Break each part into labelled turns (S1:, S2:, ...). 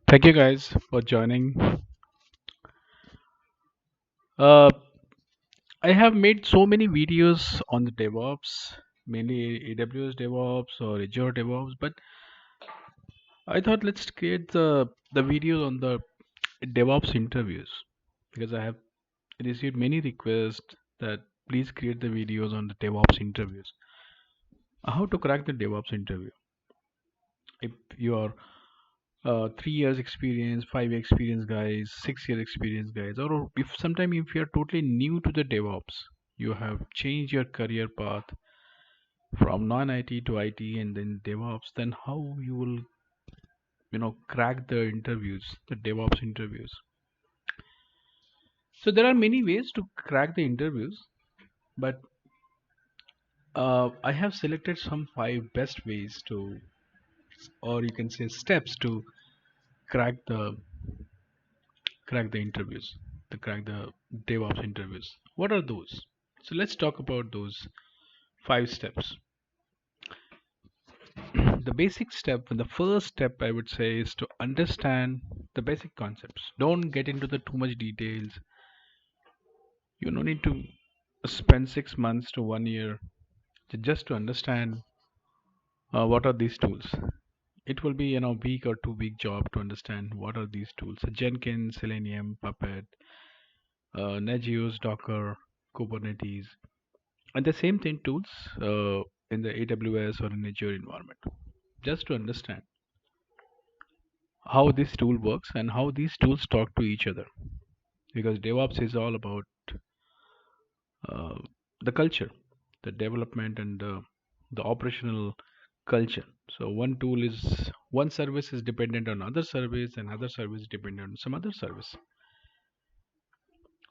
S1: Thank you guys for joining. Uh, I have made so many videos on the DevOps, mainly AWS DevOps or Azure DevOps, but I thought let's create the videos on the DevOps interviews because I have received many requests that please create the videos on the DevOps interviews. How to crack the DevOps interview? If you are 3 years experience, 5 year experience guys, 6 year experience guys, or if sometime if you are totally new to the DevOps, you have changed your career path from non-IT to IT and then DevOps, then how you will crack the interviews, the DevOps interviews. So there are many ways to crack the interviews, but I have selected some five best ways to, or you can say steps to crack the crack the interviews, to crack the DevOps interviews. What are those? So let's talk about those five steps. The basic step, and the first step I would say is to understand the basic concepts. Don't get into the too much details. You don't need to spend 6 months to 1 year just to understand what are these tools. It will be week or 2 week job to understand what are these tools. So Jenkins, Selenium, Puppet, Nagios, Docker, Kubernetes, and the same thing tools in the AWS or in Azure environment. Just to understand how this tool works and how these tools talk to each other. Because DevOps is all about uh, the culture, the development, and the operational culture. So one service is dependent on other service, and other service dependent on some other service.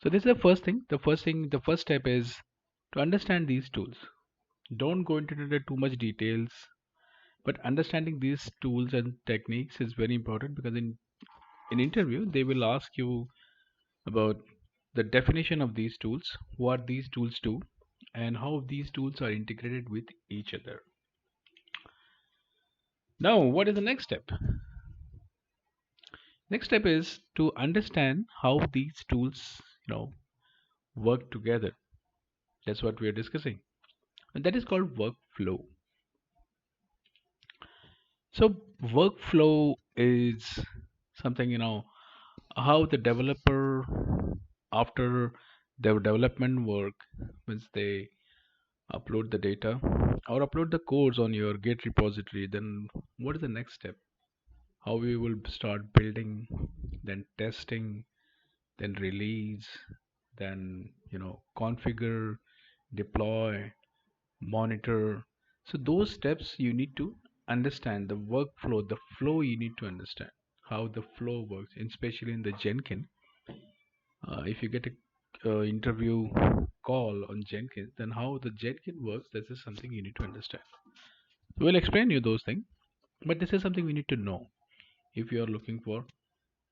S1: So this is the first thing. The first step is to understand these tools. Don't go into the too much details, but understanding these tools and techniques is very important because in interview they will ask you about the definition of these tools, what these tools do, and how these tools are integrated with each other. Now, what is the next step? Next step is to understand how these tools, work together. That's what we are discussing, and that is called workflow. So, workflow is something how the developer after their development work, once they upload the data or upload the codes on your Git repository, then what is the next step? How we will start building, then testing, then release, then configure, deploy, monitor. So those steps you need to understand the workflow, the flow you need to understand how the flow works, especially in the Jenkins. If you get a interview call on Jenkins, then how the Jenkins works, this is something you need to understand. We'll explain you those things, but this is something we need to know if you are looking for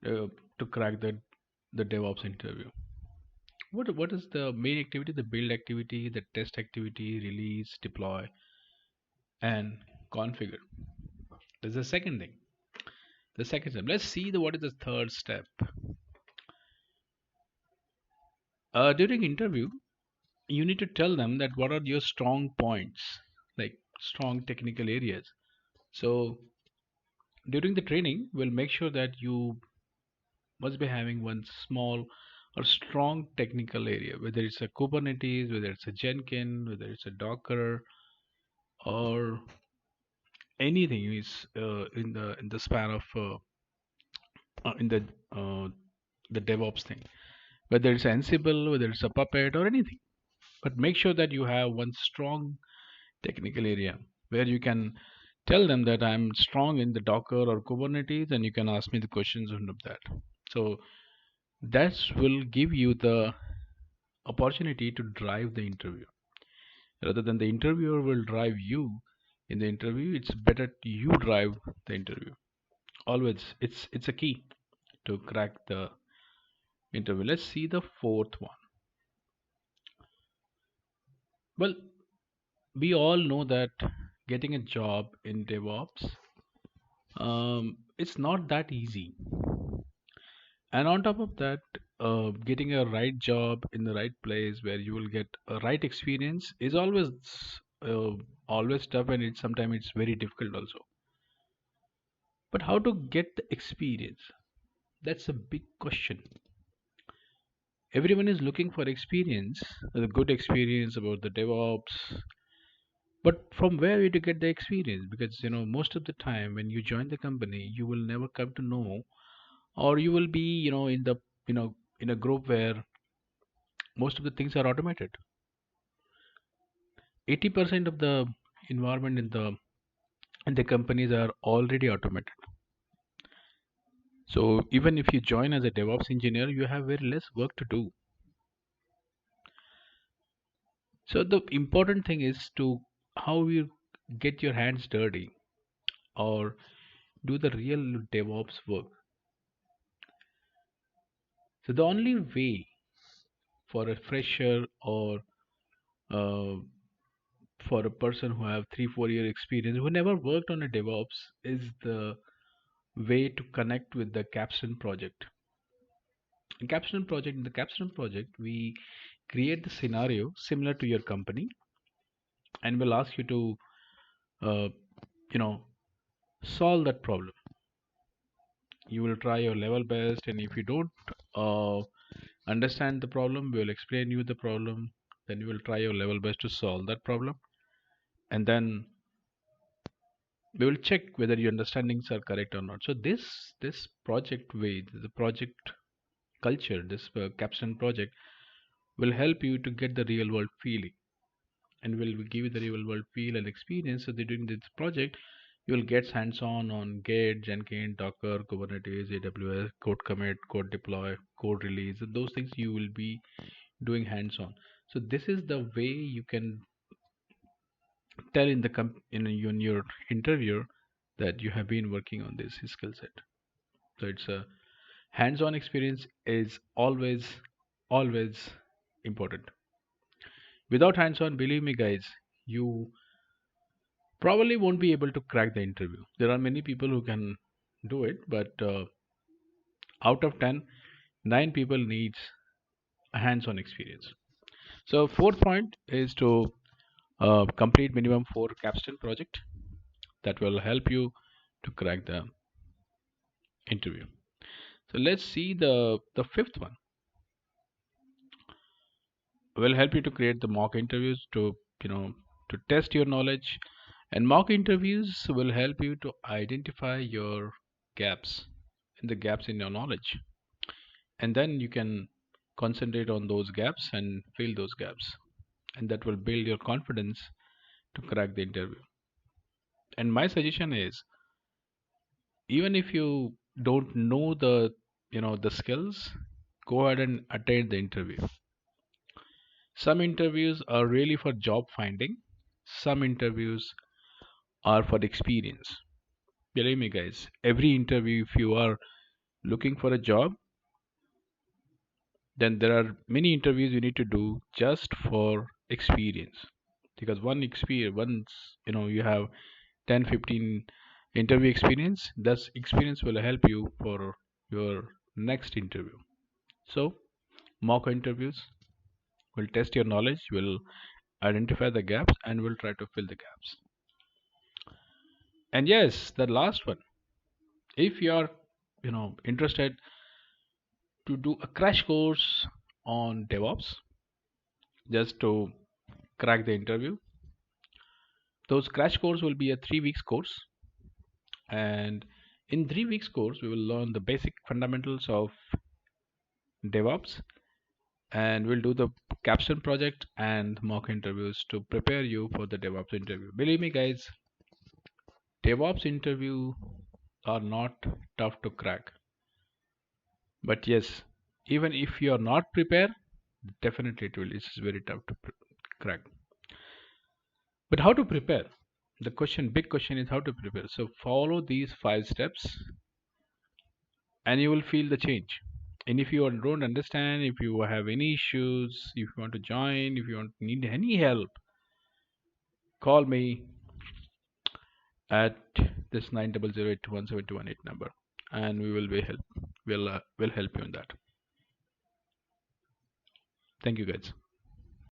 S1: uh, to crack the DevOps interview. What is the main activity? The build activity, the test activity, release, deploy, and configure. That's the second thing. The second step. Let's see what is the third step. During interview, you need to tell them that what are your strong points, like strong technical areas. So during the training, we'll make sure that you must be having one small or strong technical area, whether it's a Kubernetes, whether it's a Jenkins, whether it's a Docker, or anything is in the span of in the DevOps thing, whether it's Ansible, whether it's a Puppet, or anything. But make sure that you have one strong technical area where you can tell them that I'm strong in the Docker or Kubernetes, and you can ask me the questions on that. So that will give you the opportunity to drive the interview rather than the interviewer will drive you in the interview. It's better you drive the interview. Always, it's a key to crack the interview. Let's see the fourth one. Well, we all know that getting a job in DevOps It's not that easy. And on top of that, getting a right job in the right place where you will get a right experience is uh, always tough, and it's sometimes it's very difficult also. But how to get the experience? That's a big question. Everyone is looking for experience, a good experience about the DevOps. But from where you to get the experience? Because most of the time when you join the company, you will never come to know, or you will be in the in a group where most of the things are automated. 80% of the environment in the companies are already automated. So even if you join as a DevOps engineer, you have very less work to do. So the important thing is to how you get your hands dirty or do the real DevOps work. So the only way for a fresher or uh, for a person who have 3 4 year experience who never worked on a DevOps is the way to connect with the Capstone project. In the Capstone project, we create the scenario similar to your company, and we'll ask you to, uh, you know, solve that problem. You will try your level best, and if you don't uh, understand the problem, we will explain you the problem. Then you will try your level best to solve that problem, and then we will check whether your understandings are correct or not. So this project way, the project culture, this Capstone project will help you to get the real world feeling, and will give you the real world feel and experience. So that during this project, you will get hands-on Git, Jenkins, Docker, Kubernetes, AWS, code commit, code deploy, code release. Those things you will be doing hands-on. So this is the way you can tell in your interview that you have been working on this skill set. So it's a hands-on experience is always important. Without hands-on, believe me, guys, you probably won't be able to crack the interview. There are many people who can do it, but out of 10, 9 people needs a hands-on experience. So fourth point is to complete minimum 4 capstone project that will help you to crack the interview. So let's see the fifth one. Will help you to create the mock interviews to to test your knowledge, and mock interviews will help you to identify your gaps the gaps in your knowledge, and then you can concentrate on those gaps and fill those gaps, and that will build your confidence to crack the interview. And my suggestion is, even if you don't know the skills, go ahead and attend the interview. Some interviews are really for job finding, some interviews are for experience. Believe me, guys, every interview, if you are looking for a job, then there are many interviews you need to do just for experience. Because once you have 10 15 interview experience, that experience will help you for your next interview. So mock interviews will test your knowledge, will identify the gaps, and will try to fill the gaps. And yes, the last one, if you are interested to do a crash course on DevOps just to crack the interview, those crash course will be a 3 weeks course, and in 3 weeks course we will learn the basic fundamentals of DevOps, and we'll do the capstone project and mock interviews to prepare you for the DevOps interview. Believe me, guys, DevOps interview are not tough to crack, but yes, even if you are not prepared, definitely it's very tough to crack. But how to prepare? The big question is how to prepare. So follow these 5 steps and you will feel the change. And if you don't understand, if you have any issues, if you want to join, if you need any help, call me at this 900821721 number, and we will be help. We'll help you in that. Thank you, guys.